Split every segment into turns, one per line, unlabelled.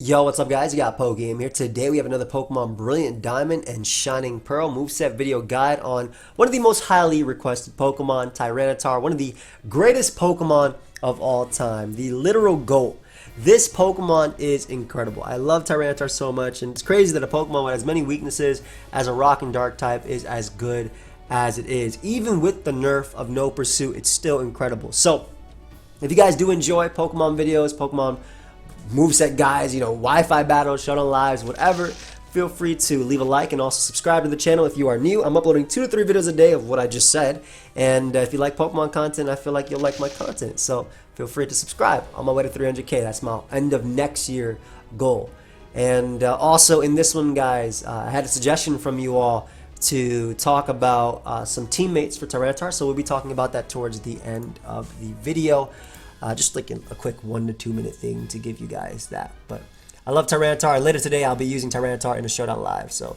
Yo, what's up guys? You got pokeaim here. Today we have another Pokemon Brilliant Diamond and Shining Pearl moveset video guide on one of the most highly requested Pokemon, Tyranitar, one of the greatest Pokemon of all time, the literal GOAT. This Pokemon is incredible. I love Tyranitar so much, and it's crazy that a Pokemon with as many weaknesses as a Rock and Dark type is as good as it is. Even with the nerf of No Pursuit, it's still incredible. So, if you guys do enjoy Pokemon videos, Pokemon moveset guys, Wi-Fi battles, showdown lives, whatever, feel free to leave a like and also subscribe to the channel if you are new. I'm uploading 2 to 3 videos a day of what I just said, and if you like Pokemon content, I feel like you'll like my content, so feel free to subscribe. On my way to 300k, that's my end of next year goal. And also in this one, guys, I had a suggestion from you all to talk about some teammates for Tyranitar, so we'll be talking about that towards the end of the video. Just like a quick 1 to 2 minute thing to give you guys that. But I love Tyranitar. Later today, I'll be using Tyranitar in a showdown live. So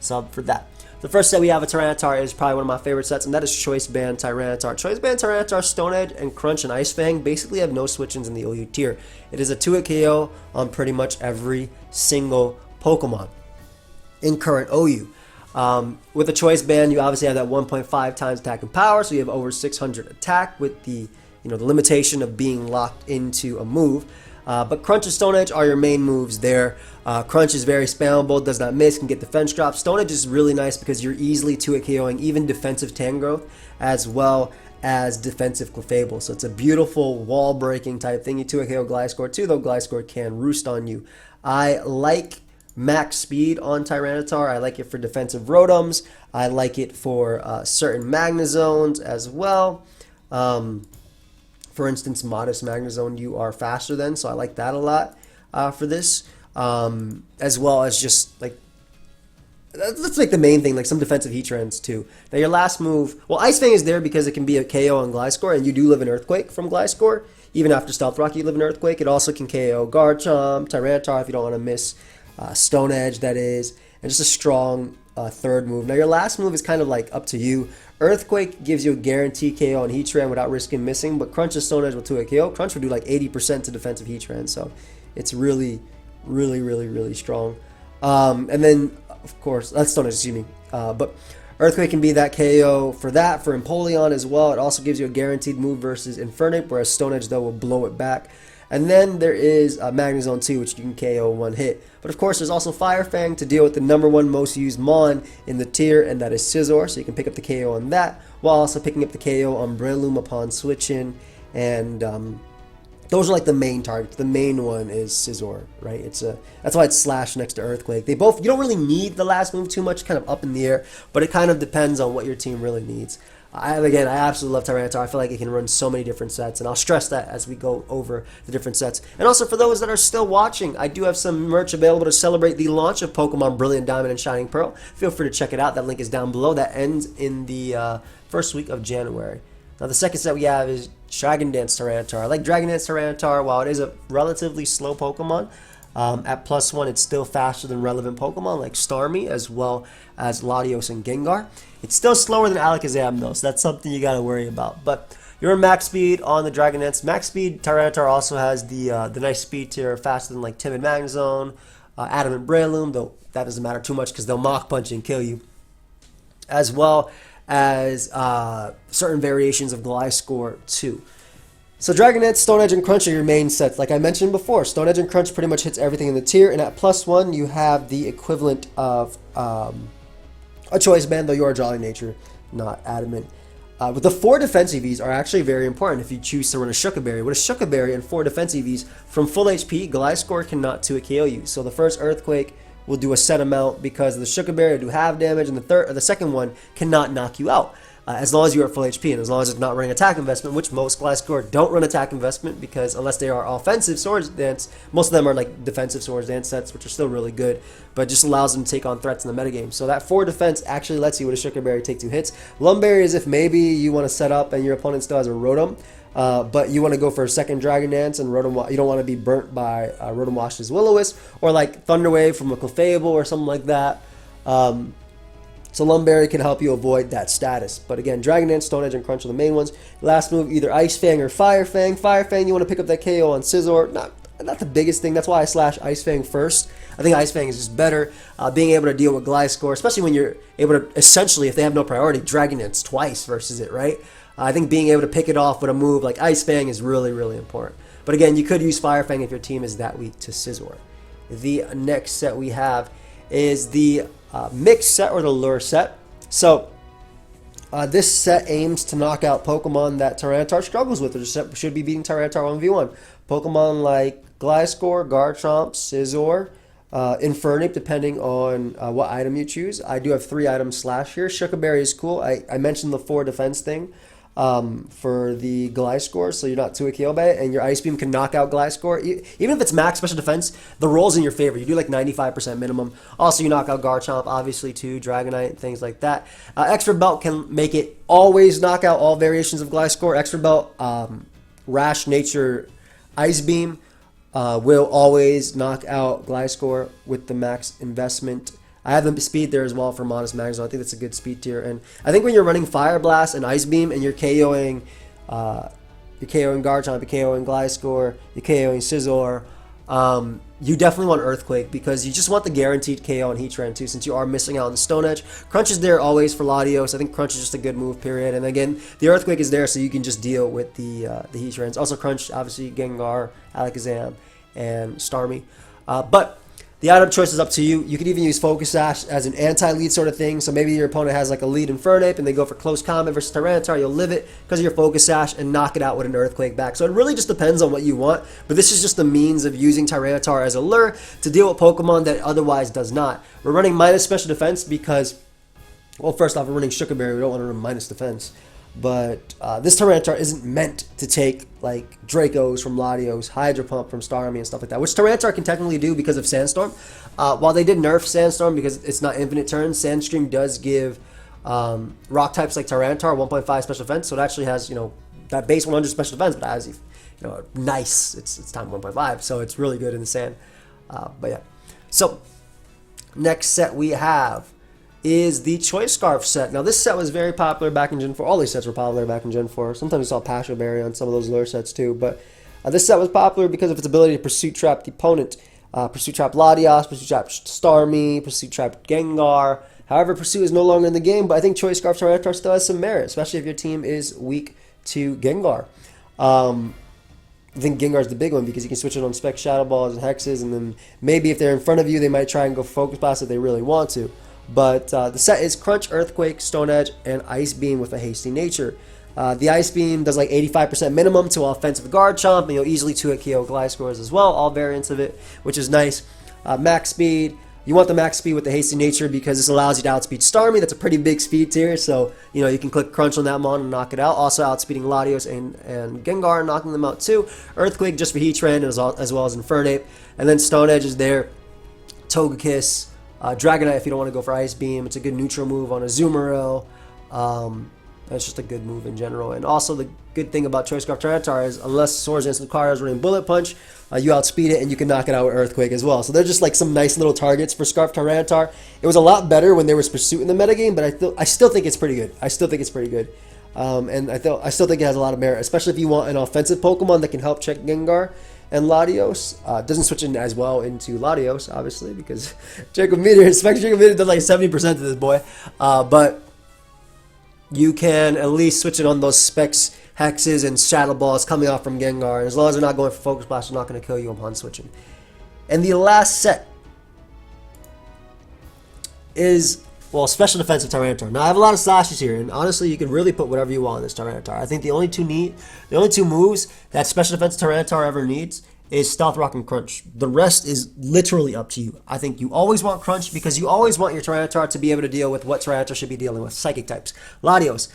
sub for that. The first set we have of Tyranitar is probably one of my favorite sets, and that is Choice Band Tyranitar. Choice Band Tyranitar, Stone Edge, and Crunch and Ice Fang basically have no switch-ins in the OU tier. It is a 2-hit KO on pretty much every single Pokemon in current OU. With the Choice Band, you obviously have that 1.5 times attack and power, so you have over 600 attack with the the limitation of being locked into a move. But Crunch and Stone Edge are your main moves there. Crunch is very spammable, does not miss, can get defense drops. Stone Edge is really nice because you're easily 2-hit KOing even defensive Tangrowth as well as defensive Clefable. So it's a beautiful wall breaking type thing. You 2-hit KO Gliscor too, though Gliscor can roost on you. I like max speed on Tyranitar. I like it for defensive Rotoms. I like it for certain Magnezones as well. For instance, Modest Magnezone you are faster than, so I like that a lot for this. As well as just like, that's like the main thing, like some defensive heat trends too. Now your last move, well, Ice Fang is there because it can be a KO on Gliscor, and you do live in Earthquake from Gliscor. Even after Stealth Rock, you live in Earthquake. It also can KO Garchomp, Tyranitar if you don't want to miss Stone Edge, that is, and just a strong third move. Now your last move is kind of like up to you. Earthquake gives you a guaranteed KO on Heatran without risking missing, but Crunch and Stone Edge will 2-hit KO. Crunch will do like 80% to defensive Heatran, so it's really, really, really, really strong. And then, of course, that's Stone Edge, excuse me. But Earthquake can be that KO for that, for Empoleon as well. It also gives you a guaranteed move versus Infernape, whereas Stone Edge, though, will blow it back. And then there is Magnezone 2, which you can KO one hit. But of course, there's also Fire Fang to deal with the #1 most used Mon in the tier, and that is Scizor. So you can pick up the KO on that, while also picking up the KO on Breloom upon switching. And those are like the main targets. The main one is Scizor, right? That's why it's Slash next to Earthquake. You don't really need the last move too much, kind of up in the air, but it kind of depends on what your team really needs. Again, I absolutely love Tyranitar. I feel like it can run so many different sets, and I'll stress that as we go over the different sets. And also for those that are still watching, I do have some merch available to celebrate the launch of Pokemon Brilliant Diamond and Shining Pearl. Feel free to check it out. That link is down below. That ends in the first week of January. Now the second set we have is Dragon Dance Tyranitar. I like Dragon Dance Tyranitar. While it is a relatively slow Pokemon, at +1, it's still faster than relevant Pokemon like Starmie as well as Latios and Gengar. It's still slower than Alakazam though, so that's something you gotta worry about. But you're in max speed on the Dragon Dance. Max speed, Tyranitar also has the nice speed tier, faster than like Timid Magnezone, Adamant Breloom, though that doesn't matter too much because they'll Mach Punch and kill you. As well as certain variations of Gliscor too. So Dragon Dance, Stone Edge, and Crunch are your main sets. Like I mentioned before, Stone Edge and Crunch pretty much hits everything in the tier, and at +1 you have the equivalent of a Choice Band, though you are Jolly Nature, not Adamant. But the 4 defensive Vs are actually very important if you choose to run a Shuca Berry. With a Shuca Berry and 4 defensive Vs, from full HP, Gliscor cannot 2-hit KO you. So the first Earthquake will do a set amount because the Shuca Berry will do half damage, and the second one cannot knock you out. As long as you are at full HP, and as long as it's not running attack investment, which most Gliscor don't run attack investment, because unless they are offensive Swords Dance, most of them are like defensive Swords Dance sets, which are still really good, but just allows them to take on threats in the metagame. So that 4 defense actually lets you, with a Shuca Berry, take 2 hits. Lumberry is if maybe you want to set up and your opponent still has a Rotom, but you want to go for a second Dragon Dance, and you don't want to be burnt by Rotom Wash's Will-O-Wisp, or like Thunder Wave from a Clefable or something like that. So Lumberry can help you avoid that status. But again, Dragon Dance, Stone Edge, and Crunch are the main ones. Last move, either Ice Fang or Fire Fang. Fire Fang, you want to pick up that KO on Scizor. Not not the biggest thing. That's why I slash Ice Fang first. I think Ice Fang is just better. Being able to deal with Gliscor, especially when you're able to, essentially, if they have no priority, Dragon Dance twice versus it, right? I think being able to pick it off with a move like Ice Fang is really, really important. But again, you could use Fire Fang if your team is that weak to Scizor. The next set we have is the Mix set or the Lure set. So this set aims to knock out Pokemon that Tyranitar struggles with, or should be beating Tyranitar 1v1. Pokemon like Gliscor, Garchomp, Scizor, Infernape, depending on what item you choose. I do have 3 items slash here. Shuca Berry is cool. I mentioned the 4 defense thing for the Gliscor, so you're not too KO by it, and your Ice Beam can knock out Gliscor. Even if it's max special defense, the roll's in your favor. You do like 95% minimum. Also, you knock out Garchomp, obviously, too, Dragonite, things like that. Extra Belt can make it always knock out all variations of Gliscor. Extra Belt, Rash, Nature, Ice Beam will always knock out Gliscor with the max investment. I have the speed there as well for Modest Magazine. I think that's a good speed tier. And I think when you're running Fire Blast and Ice Beam and you're KOing Garchomp, you're KOing Gliscor, you're KOing Scizor, you definitely want Earthquake because you just want the guaranteed KO on Heatran too, since you are missing out on Stone Edge. Crunch is there always for Latios. I think Crunch is just a good move, period. And again, the Earthquake is there so you can just deal with the Heatrans. Also Crunch, obviously Gengar, Alakazam, and Starmie. But the item choice is up to you. You could even use Focus Sash as an anti-lead sort of thing. So maybe your opponent has like a lead Infernape and they go for close combat versus Tyranitar. You'll live it because of your Focus Sash and knock it out with an Earthquake back. So it really just depends on what you want. But this is just the means of using Tyranitar as a lure to deal with Pokemon that otherwise does not. We're running minus special defense because, well, first off, we're running Shuca Berry. We don't want to run minus defense. But this Tyranitar isn't meant to take like Dracos from Latios, Hydro Pump from Starmie and stuff like that, which Tyranitar can technically do because of Sandstorm. While they did nerf Sandstorm because it's not infinite turns, Sandstream does give rock types like Tyranitar 1.5 special defense, so it actually has, you know, that base 100 special defense, but it has, you know, nice, it's time 1.5, so it's really good in the sand. But yeah, so next set we have is the Choice Scarf set. Now this set was very popular back in Gen 4. All these sets were popular back in Gen 4. Sometimes we saw Pasho Berry on some of those lure sets too. But this set was popular because of its ability to Pursuit Trap the opponent. Pursuit Trap Latios, Pursuit Trap Starmie, Pursuit Trap Gengar. However, Pursuit is no longer in the game, but I think Choice Scarf Tyranitar still has some merit, especially if your team is weak to Gengar. I think Gengar's the big one because you can switch it on Spec Shadow Balls and Hexes, and then maybe if they're in front of you, they might try and go Focus Blast if they really want to. But the set is Crunch, Earthquake, Stone Edge, and Ice Beam with a Hasty Nature. The Ice Beam does like 85% minimum to offensive Garchomp, and you'll easily 2-hit KO Gliscors as well, all variants of it, which is nice. Max Speed, you want the Max Speed with the Hasty Nature because this allows you to outspeed Starmie. That's a pretty big speed tier, so you know you can click Crunch on that mon and knock it out. Also outspeeding Latios and Gengar and knocking them out too. Earthquake just for Heatran as well as Infernape. And then Stone Edge is there. Togekiss. Dragonite if you don't want to go for Ice Beam. It's a good neutral move on a Azumarill. It's just a good move in general. And also the good thing about Choice Scarf Tyranitar is unless Swords and Lucario is running Bullet Punch, you outspeed it and you can knock it out with Earthquake as well. So they're just like some nice little targets for Scarf Tyranitar. It was a lot better when there was Pursuit in the metagame, but I still think it's pretty good. I still think it's pretty good. And I still think it has a lot of merit, especially if you want an offensive Pokemon that can help check Gengar and Latios. Doesn't switch in as well into Latios, obviously, because Jacob Meteor, Spectre Jacob Meteor does like 70% of this boy. But you can at least switch it on those Specs, Hexes, and Shadow Balls coming off from Gengar. And as long as they're not going for Focus Blast, they're not going to kill you upon switching. And the last set is, well, Special Defensive Tyranitar. Now, I have a lot of slashes here, and honestly, you can really put whatever you want on this Tyranitar. I think the only two moves that Special Defensive Tyranitar ever needs is Stealth Rock and Crunch. The rest is literally up to you. I think you always want Crunch because you always want your Tyranitar to be able to deal with what Tyranitar should be dealing with. Psychic types, Latios,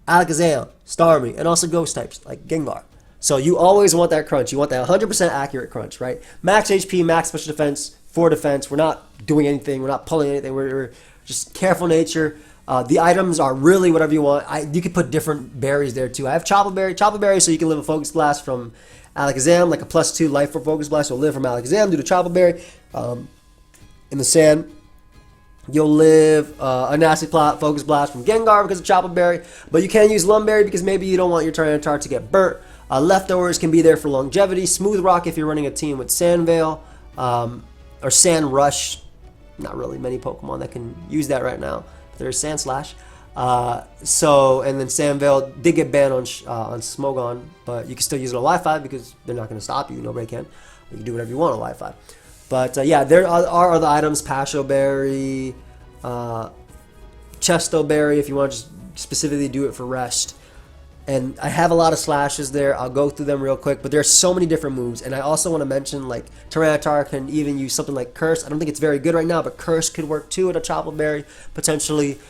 Alakazam, Starmie, and also Ghost types like Gengar. So you always want that Crunch. You want that 100% accurate Crunch, right? Max HP, max Special Defense, 4 defense. We're not doing anything. We're not pulling anything. We're just careful nature. The items are really whatever you want. You could put different berries there too. I have Chopper Berry, so you can live a Focus Blast from Alakazam, like a +2 life for Focus Blast. You'll live from Alakazam due to Chopper Berry. In the sand, you'll live a Nasty Plot Focus Blast from Gengar because of Chopper Berry. But you can use Lumberry because maybe you don't want your Tyranitar to get burnt. Leftovers can be there for longevity. Smooth Rock if you're running a team with Sand Veil, or Sand Rush. Not really many Pokemon that can use that right now. There's Sand Slash. And then Sand Veil did get banned on Smogon, but you can still use it on Wi-Fi because they're not going to stop you. Nobody can. You can do whatever you want on Wi-Fi. But yeah, there are other items: Pasho Berry, Chesto Berry, if you want to just specifically do it for rest. And I have a lot of slashes there. I'll go through them real quick, but there's so many different moves. And I also want to mention, like, Tyranitar can even use something like Curse. I don't think it's very good right now, but Curse could work too at a Chople Berry, potentially.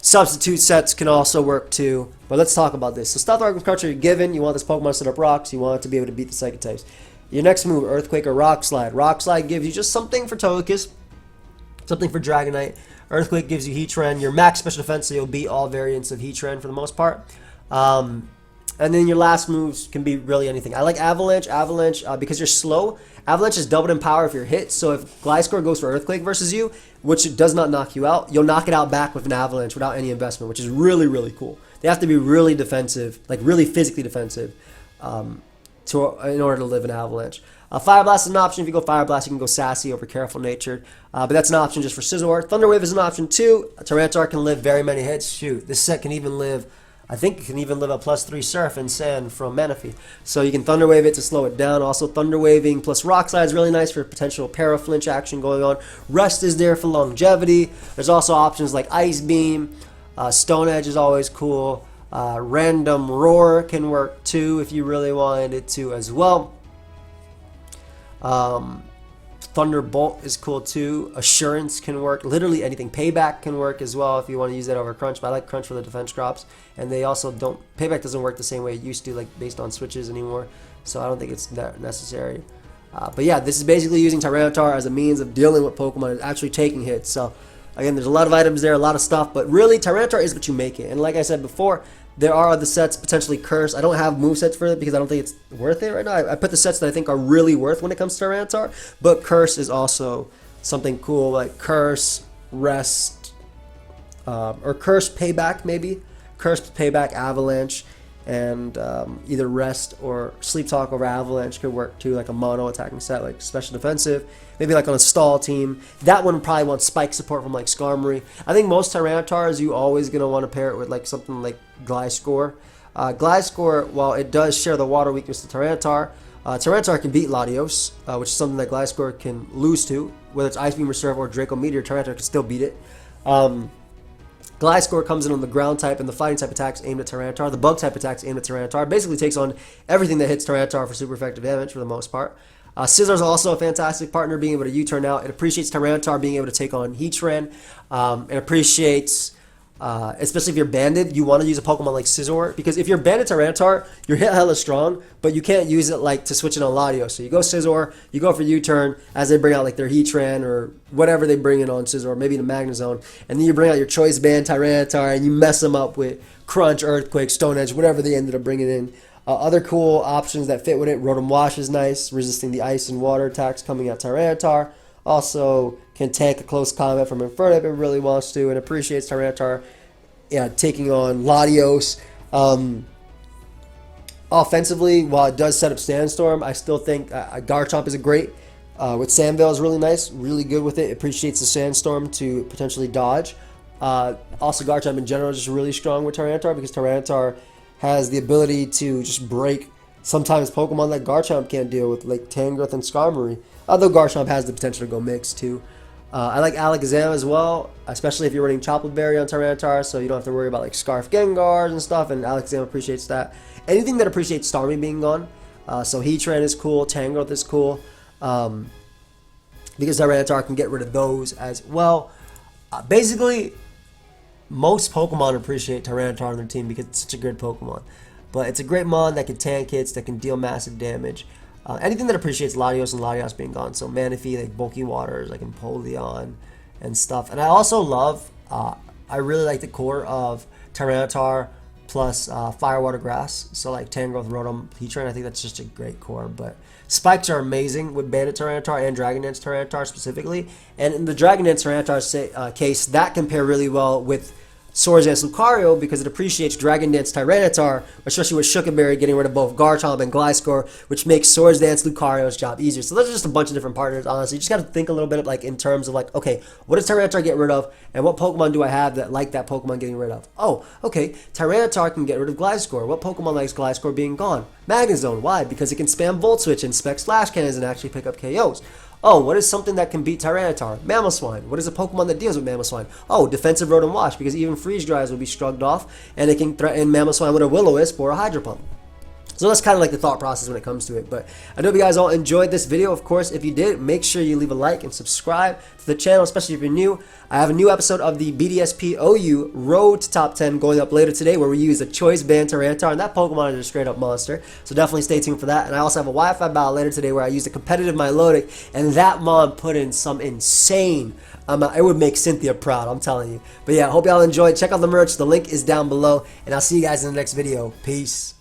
Substitute sets can also work too. But let's talk about this. So Stealth Rock with Cruncher, you're given. You want this Pokemon to set up rocks. You want it to be able to beat the Psychic types. Your next move, Earthquake or Rock Slide. Rock Slide gives you just something for Togekiss, something for Dragonite. Earthquake gives you Heatran. Your max special defense, so you'll beat all variants of Heatran for the most part. And then your last moves can be really anything. I like Avalanche. Avalanche, because you're slow, Avalanche is doubled in power if you're hit. So if Gliscor goes for Earthquake versus you, which does not knock you out, you'll knock it out back with an Avalanche without any investment, which is really, really cool. They have to be really defensive, like really physically defensive, in order to live an Avalanche. Fire Blast is an option. If you go Fire Blast, you can go Sassy over Careful Natured. But that's an option just for Scizor. Thunder Wave is an option too. Tyranitar can live very many hits. Shoot, this set can even live, I think it can even live a +3 Surf and Sand from Manaphy. So you can Thunder Wave it to slow it down. Also, Thunder Waving plus Rock Slide is really nice for potential Para-Flinch action going on. Rest is there for longevity. There's also options like Ice Beam. Stone Edge is always cool. Random Roar can work too if you really wanted it to as well. Thunderbolt is cool too. Assurance can work. Literally anything. Payback can work as well if you want to use that over Crunch. But I like Crunch for the defense drops. And they also don't. Payback doesn't work the same way it used to, like based on switches anymore. So I don't think it's that necessary. But yeah, this is basically using Tyranitar as a means of dealing with Pokemon and actually taking hits. So again, there's a lot of items there, a lot of stuff. But really, Tyranitar is what you make it. And like I said before, there are other sets, potentially Curse. I don't have movesets for it because I don't think it's worth it right now. I put the sets that I think are really worth when it comes to Tyranitar. But Curse is also something cool, like Curse, Rest, or Curse Payback maybe. Curse Payback, Avalanche, and either Rest or Sleep Talk over Avalanche could work too, like a mono attacking set, like Special Defensive. Maybe like on a stall team. That one probably wants spike support from like Skarmory. I think most Tyranitars, you always going to want to pair it with like something like Gliscor. Gliscor, while it does share the water weakness to Tyranitar, Tyranitar can beat Latios, which is something that Gliscor can lose to. Whether it's Ice Beam Reserve or Draco Meteor, Tyranitar can still beat it. Gliscor comes in on the ground type and the fighting type attacks aimed at Tyranitar. The bug type attacks aimed at Tyranitar. Basically takes on everything that hits Tyranitar for super effective damage for the most part. Scizor is also a fantastic partner, being able to U-turn out. It appreciates Tyranitar being able to take on Heatran. It appreciates, especially if you're banded, you want to use a Pokemon like Scizor. Because if you're banded Tyranitar, your hit hella strong, but you can't use it like to switch it on Latios. So you go Scizor, you go for U-turn as they bring out like their Heatran or whatever they bring in on Scizor, maybe the Magnezone. And then you bring out your choice band Tyranitar and you mess them up with Crunch, Earthquake, Stone Edge, whatever they ended up bringing in. Other cool options that fit with it. Rotom Wash is nice, resisting the ice and water attacks coming at Tyranitar. Also can tank a close combat from Inferno if it really wants to, and appreciates Tyranitar taking on Latios. Offensively, while it does set up Sandstorm, I still think Garchomp is a great. With Sandveil is really nice, really good with it. Appreciates the Sandstorm to potentially dodge. Also, Garchomp in general is just really strong with Tyranitar because Tyranitar has the ability to just break sometimes Pokemon that Garchomp can't deal with, like Tangrowth and Skarmory. Although Garchomp has the potential to go mixed too. I like Alakazam as well, especially if you're running Chople Berry on Tyranitar, so you don't have to worry about like Scarf Gengars and stuff, and Alakazam appreciates that. Anything that appreciates Starmie being gone. So Heatran is cool, Tangrowth is cool, because Tyranitar can get rid of those as well. Basically, most Pokemon appreciate Tyranitar on their team because it's such a good Pokemon. But it's a great mon that can tank hits, that can deal massive damage. Anything that appreciates Latios and Latios being gone. So Manaphy, like Bulky Waters, like Empoleon and stuff. And I also love, I really like the core of Tyranitar plus Fire, Water, Grass. So like Tangrowth, Rotom, Heatran, I think that's just a great core. But spikes are amazing with Bandit Tyranitar and Dragon Dance Tyranitar specifically. And in the Dragon Dance Tyranitar case, that can pair really well with Swords Dance Lucario because it appreciates Dragon Dance Tyranitar, especially with Shukaberry getting rid of both Garchomp and Gliscor, which makes Swords Dance Lucario's job easier. So those are just a bunch of different partners, honestly. You just got to think a little bit of, like, in terms of, like, okay, what does Tyranitar get rid of, and what Pokemon do I have that like that Pokemon getting rid of? Oh, okay, Tyranitar can get rid of Gliscor. What Pokemon likes Gliscor being gone? Magnezone. Why? Because it can spam Volt Switch and spec Slash Cannons and actually pick up KOs. Oh, what is something that can beat Tyranitar? Mamoswine. What is a Pokemon that deals with Mamoswine? Oh, Defensive Rotom Wash, because even Freeze Dries will be shrugged off, and it can threaten Mamoswine with a Will-O-Wisp or a Hydro Pump. So that's kind of like the thought process when it comes to it. But I hope you guys all enjoyed this video. Of course, if you did, make sure you leave a like and subscribe to the channel, especially if you're new. I have a new episode of the BDSP OU Road to Top 10 going up later today where we use a Choice Band Tyranitar, and that Pokemon is a straight up monster. So definitely stay tuned for that. And I also have a Wi-Fi battle later today where I used a competitive Milotic, and that Mon put in some insane it would make Cynthia proud, I'm telling you. But yeah, I hope y'all enjoyed. Check out the merch. The link is down below. And I'll see you guys in the next video. Peace.